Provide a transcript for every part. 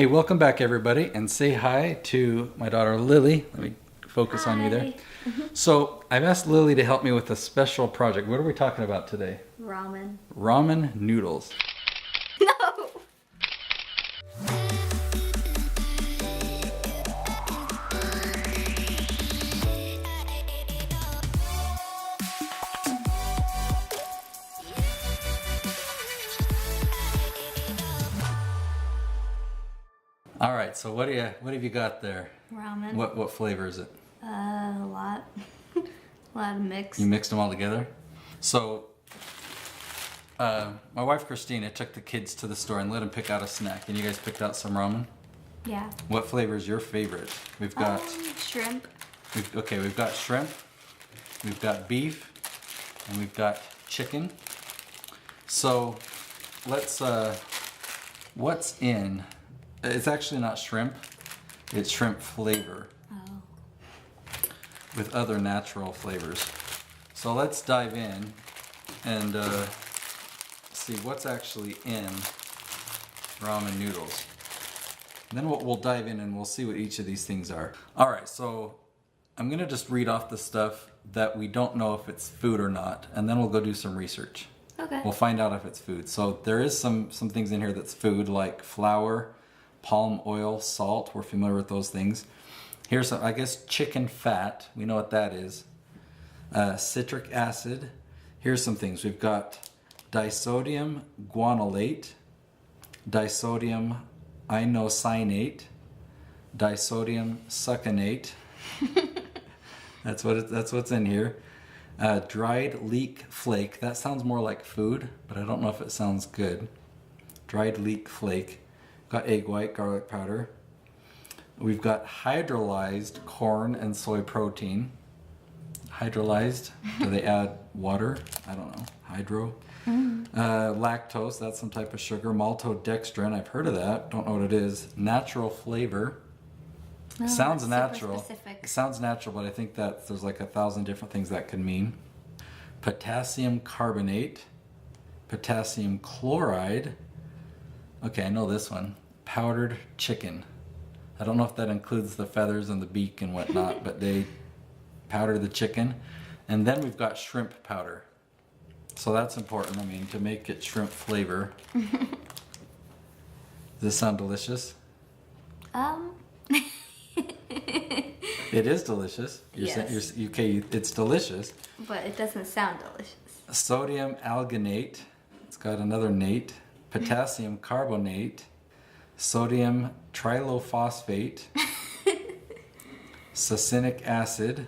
Hey, welcome back everybody, and say hi to my daughter Lily. Let me focus on you there. So I've asked Lily to help me with a special project. What are we talking about today? Ramen. Ramen noodles. No! All right, so what have you got there? Ramen. What flavor is it? A lot. A lot of mix. You mixed them all together? So my wife Christina took the kids to the store and let them pick out a snack, and you guys picked out some ramen? Yeah. What flavor is your favorite? We've got shrimp. we've got shrimp, we've got beef, and we've got chicken. So let's what's in? It's actually not shrimp, it's shrimp flavor. Oh. With other natural flavors. So let's dive in and see what's actually in ramen noodles. And then we'll dive in and we'll see what each of these things are. Alright, so I'm gonna just read off the stuff that we don't know if it's food or not, and then we'll go do some research. Okay. We'll find out if it's food. So there is some things in here that's food, like flour, palm oil, salt. We're familiar with those things. Here's some, I guess, chicken fat. We know what that is. Citric acid. Here's some things. We've got disodium guanylate, disodium inosinate, disodium succinate. That's what's in here. Dried leek flake. That sounds more like food, but I don't know if it sounds good. Dried leek flake. Got egg white, garlic powder. We've got hydrolyzed corn and soy protein. Hydrolyzed, do they add water? I don't know. Hydro. Lactose, that's some type of sugar. Maltodextrin, I've heard of that. Don't know what it is. Natural flavor. No, Sounds that's natural. super specific. It sounds natural, but I think that there's like 1,000 different things that could mean. Potassium carbonate. Potassium chloride. Okay, I know this one. Powdered chicken. I don't know if that includes the feathers and the beak and whatnot, but they powder the chicken. And then we've got shrimp powder. So that's important, I mean, to make it shrimp flavor. Does this sound delicious? It is delicious. Yes. Okay, it's delicious. But it doesn't sound delicious. Sodium alginate. It's got another nate. Potassium carbonate. Sodium trilophosphate. Succinic acid.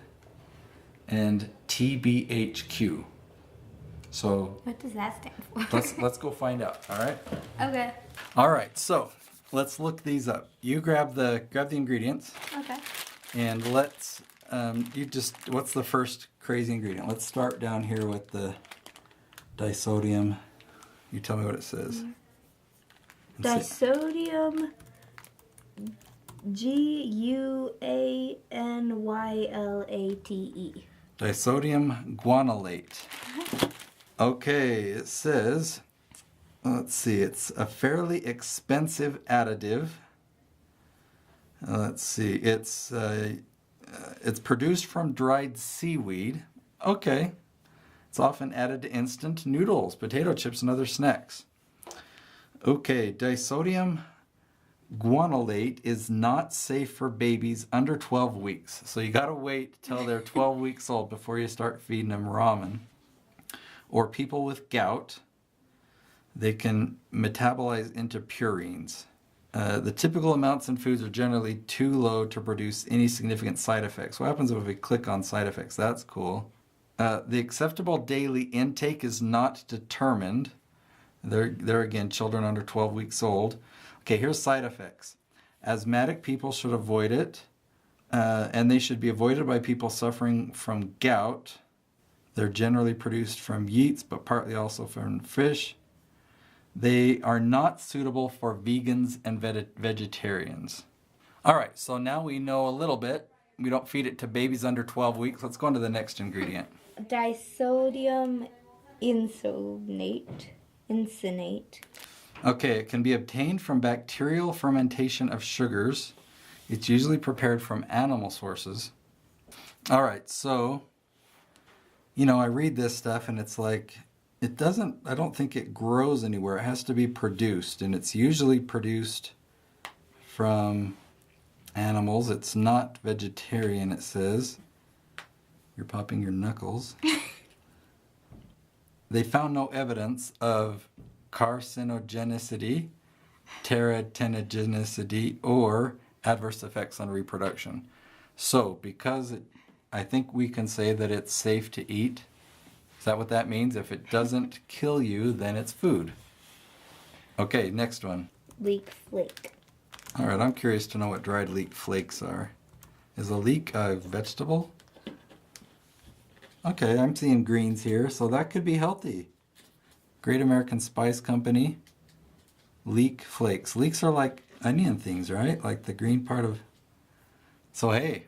And TBHQ. So What does that stand for? let's go find out. All right. Okay. All right. So let's look these up. You grab the ingredients. Okay. And let's, what's the first crazy ingredient? Let's start down here with the disodium. You tell me what it says. Disodium Guanylate. Disodium guanylate. Okay, it says, let's see, it's a fairly expensive additive. Let's see, it's produced from dried seaweed. Okay. It's often added to instant noodles, potato chips, and other snacks. Okay, disodium guanylate is not safe for babies under 12 weeks. So you gotta wait till they're 12 weeks old before you start feeding them ramen. Or people with gout, they can metabolize into purines. The typical amounts in foods are generally too low to produce any significant side effects. What happens if we click on side effects? That's cool. The acceptable daily intake is not determined. They're again children under 12 weeks old. Okay, here's side effects. Asthmatic people should avoid it, and they should be avoided by people suffering from gout. They're generally produced from yeast, but partly also from fish. They are not suitable for vegans and vegetarians. All right, so now we know a little bit. We don't feed it to babies under 12 weeks. Let's go on to the next ingredient. Disodium incinate. Okay, it can be obtained from bacterial fermentation of sugars. It's usually prepared from animal sources. All right, so, I read this stuff and it's like, I don't think it grows anywhere. It has to be produced, and it's usually produced from animals. It's not vegetarian, it says. You're popping your knuckles. They found no evidence of carcinogenicity, teratogenicity, or adverse effects on reproduction. So, I think we can say that it's safe to eat. Is that what that means? If it doesn't kill you, then it's food. Okay, next one. Leek flake. All right, I'm curious to know what dried leek flakes are. Is a leek a vegetable? Okay, I'm seeing greens here, so that could be healthy. Great American Spice Company. Leek flakes. Leeks are like onion things, right? Like the green part of... So hey,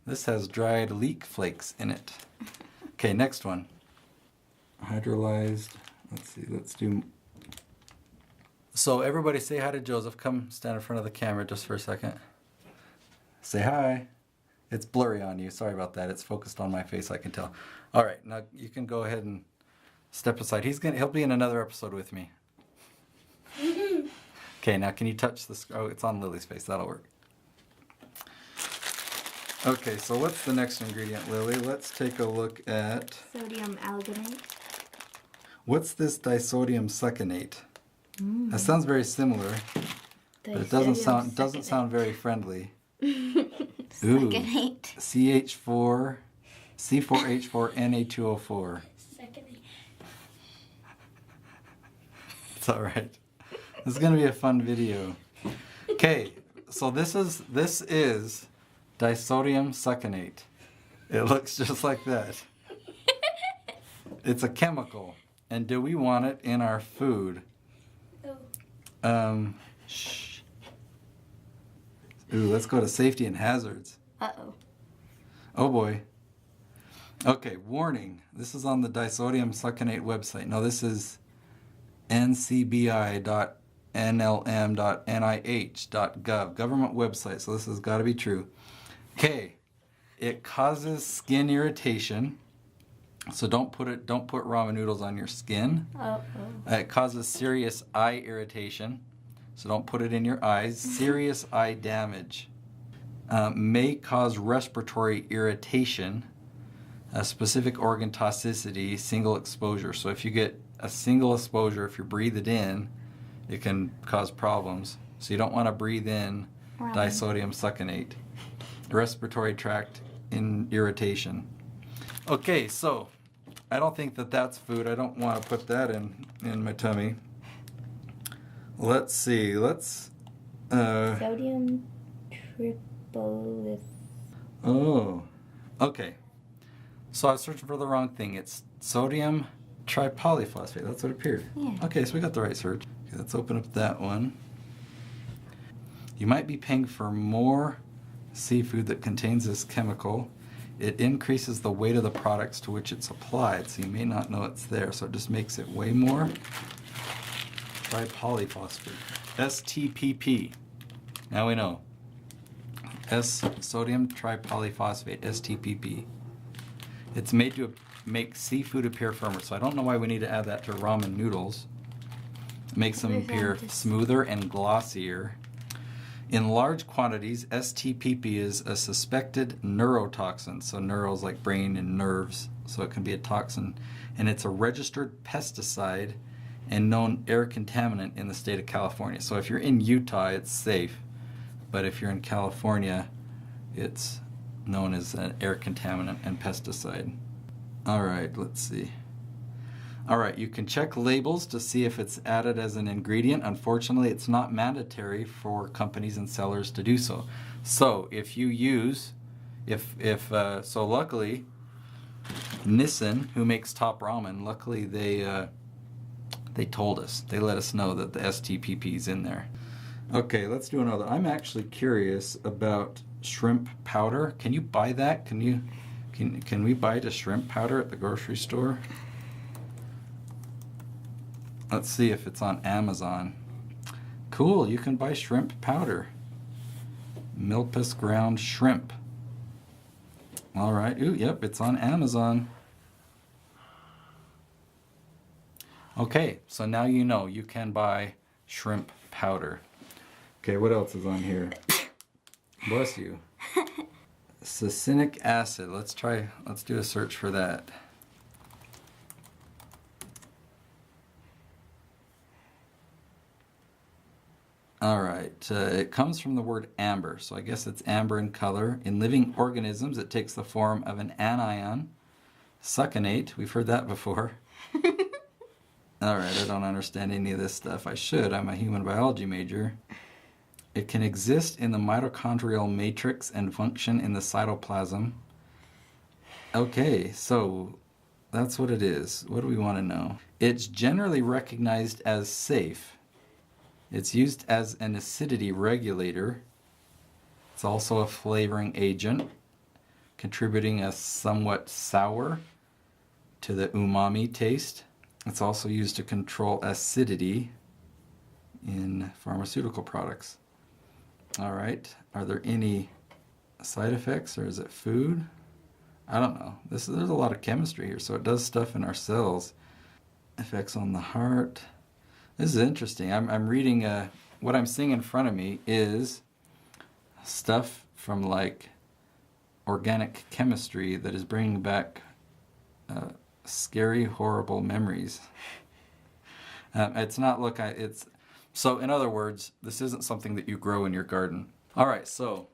this has dried leek flakes in it. Okay, next one. Hydrolyzed. Let's do... So everybody say hi to Joseph. Come stand in front of the camera just for a second. Say hi. It's blurry on you. Sorry about that. It's focused on my face, I can tell. All right, now you can go ahead and step aside. He'll be in another episode with me. Okay, now can you touch this? Oh, it's on Lily's face. That'll work. Okay, so what's the next ingredient, Lily? Let's take a look at... Sodium alginate. What's this disodium succinate? That sounds very similar, but it doesn't sound very friendly. Ooh, Succinate. CH4, C4H4, Na2O4. Succinate. It's all right. This is gonna be a fun video. Okay, so this is disodium succinate. It looks just like that. It's a chemical, and do we want it in our food? Shh. Ooh, let's go to safety and hazards. Uh-oh. Oh boy. Okay, warning. This is on the disodium succinate website. No, this is ncbi.nlm.nih.gov, government website, so this has got to be true. Okay, it causes skin irritation, so don't put ramen noodles on your skin. Uh-oh. It causes serious eye irritation, so don't put it in your eyes. Serious eye damage. May cause respiratory irritation, a specific organ toxicity, single exposure. So if you get a single exposure, if you breathe it in, it can cause problems. So you don't want to breathe in disodium succinate. Respiratory tract irritation. Okay, so I don't think that's food. I don't want to put that in my tummy. Let's see. Sodium tribolith. Oh, okay. So I was searching for the wrong thing. It's sodium tripolyphosphate. That's what appeared. Yeah. Okay, so we got the right search. Okay, let's open up that one. You might be paying for more seafood that contains this chemical. It increases the weight of the products to which it's applied, so you may not know it's there, so it just makes it way more. Tripolyphosphate. STPP. Now we know. Sodium tripolyphosphate, STPP. It's made to make seafood appear firmer, so I don't know why we need to add that to ramen noodles. It makes them appear smoother and glossier. In large quantities, STPP is a suspected neurotoxin. So neuro is like brain and nerves, so it can be a toxin. And it's a registered pesticide and known air contaminant in the state of California. So if you're in Utah, it's safe. But if you're in California, it's known as an air contaminant and pesticide. All right, let's see. All right, you can check labels to see if it's added as an ingredient. Unfortunately, it's not mandatory for companies and sellers to do so. So if you use, so luckily, Nissin, who makes Top Ramen, luckily they told us. They let us know that the STPP is in there. Okay, let's do another. I'm actually curious about shrimp powder. Can you buy that? Can we buy the shrimp powder at the grocery store? Let's see if it's on Amazon. Cool, you can buy shrimp powder. Milpas ground shrimp. All right. Ooh, yep, it's on Amazon. Okay, so now you know you can buy shrimp powder. Okay, what else is on here? Bless you. Succinic acid. Let's do a search for that. All right, it comes from the word amber, so I guess it's amber in color. In living organisms, it takes the form of an anion. Succinate, we've heard that before. All right, I don't understand any of this stuff. I should, I'm a human biology major. It can exist in the mitochondrial matrix and function in the cytoplasm. Okay, so that's what it is. What do we want to know? It's generally recognized as safe. It's used as an acidity regulator. It's also a flavoring agent, contributing a somewhat sour to the umami taste. It's also used to control acidity in pharmaceutical products. All right, are there any side effects or is it food? I don't know. There's a lot of chemistry here, so it does stuff in our cells. Effects on the heart. This is interesting. I'm reading, what I'm seeing in front of me is stuff from like organic chemistry that is bringing back scary, horrible memories. It's not, so in other words, this isn't something that you grow in your garden. All right, so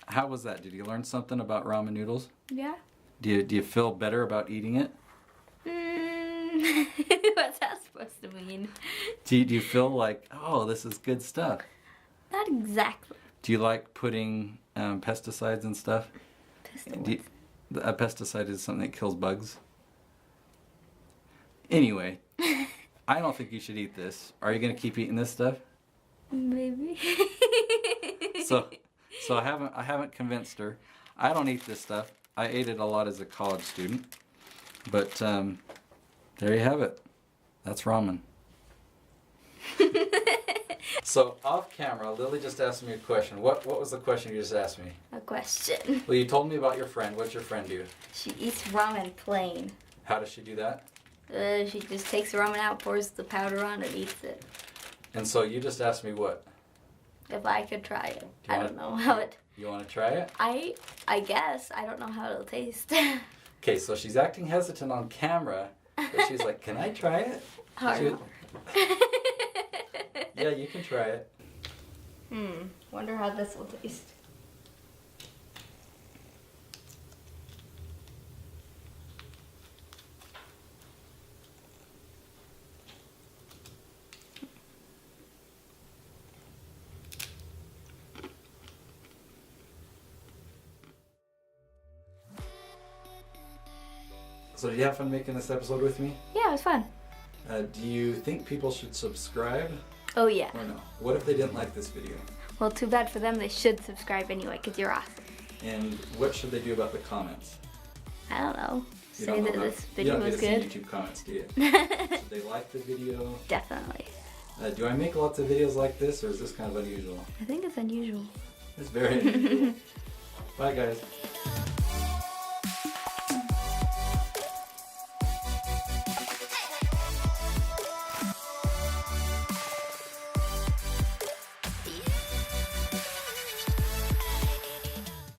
how was that? Did you learn something about ramen noodles? Yeah. Do you feel better about eating it? What's that supposed to mean? Do you feel like, oh, this is good stuff? Not exactly. Do you like putting pesticides and stuff? A pesticide is something that kills bugs. Anyway, I don't think you should eat this. Are you going to keep eating this stuff? Maybe. So I haven't convinced her. I don't eat this stuff. I ate it a lot as a college student. But there you have it. That's ramen. So off camera, Lily just asked me a question. What was the question you just asked me? A question. Well, you told me about your friend. What's your friend do? She eats ramen plain. How does she do that? She just takes the ramen out, pours the powder on, and eats it. And so you just asked me what? If I could try it. You I wanna- don't know how it... You want to try it? I guess. I don't know how it'll taste. Okay, so she's acting hesitant on camera, but she's like, can I try it? Hard. Yeah, you can try it. Wonder how this will taste. So did you have fun making this episode with me? Yeah, it was fun. Do you think people should subscribe Oh, yeah. or no? What if they didn't like this video? Well, too bad for them. They should subscribe anyway, because you're awesome. And what should they do about the comments? I don't know. You Say don't know that about- this video was You don't good. get to see YouTube comments, do you? Should they like the video? Definitely. Do I make lots of videos like this, or is this kind of unusual? I think it's unusual. It's very unusual. Bye, guys.